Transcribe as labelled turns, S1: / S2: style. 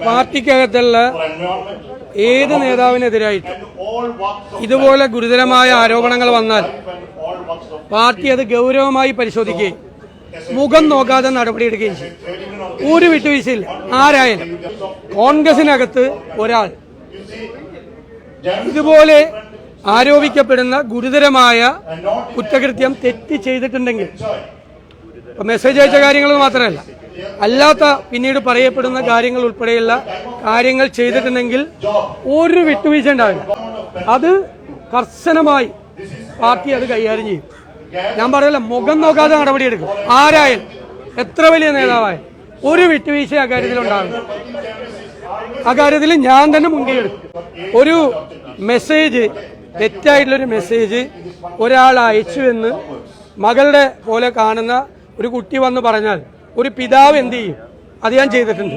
S1: പാർട്ടിക്കകത്തുള്ള ഏത് നേതാവിനെതിരായിട്ട് ഇതുപോലെ ഗുരുതരമായ ആരോപണങ്ങൾ വന്നാൽ പാർട്ടി അത് ഗൗരവമായി പരിശോധിക്കുകയും മുഖം നോക്കാതെ നടപടിയെടുക്കുകയും ചെയ്യും. ഒരു വിട്ടുവീഴ്ചയില്ല. ആരായാലും കോൺഗ്രസിനകത്ത് ഒരാൾ ഇതുപോലെ ആരോപിക്കപ്പെടുന്ന ഗുരുതരമായ കുറ്റകൃത്യം തെറ്റ് ചെയ്തിട്ടുണ്ടെങ്കിൽ മെസ്സേജ് അയച്ച കാര്യങ്ങൾ മാത്രമല്ല, അല്ലാത്ത പിന്നീട് പറയപ്പെടുന്ന കാര്യങ്ങൾ ഉൾപ്പെടെയുള്ള കാര്യങ്ങൾ ചെയ്തിട്ടുണ്ടെങ്കിൽ ഒരു വിട്ടുവീഴ്ച ഉണ്ടാവില്ല. അത് കർശനമായി പാർട്ടി അത് കൈകാര്യം ചെയ്യും. ഞാൻ പറയല്ല, മുഖം നോക്കാതെ നടപടിയെടുക്കും. ആരായാലും എത്ര വലിയ നേതാവായാലും ഒരു വിട്ടുവീഴ്ച അക്കാര്യത്തിൽ ഉണ്ടാവില്ല. അക്കാര്യത്തിൽ ഞാൻ തന്നെ മുൻകൈ എടുക്കും. ഒരു മെസ്സേജ്, തെറ്റായിട്ടുള്ളൊരു മെസ്സേജ് ഒരാൾ അയച്ചു എന്ന് മകളുടെ പോലെ കാണുന്ന ഒരു കുട്ടി വന്ന് പറഞ്ഞാൽ ഒരു പിതാവ് എന്ത് ചെയ്യും? അത് ഞാൻ ചെയ്തിട്ടുണ്ട്.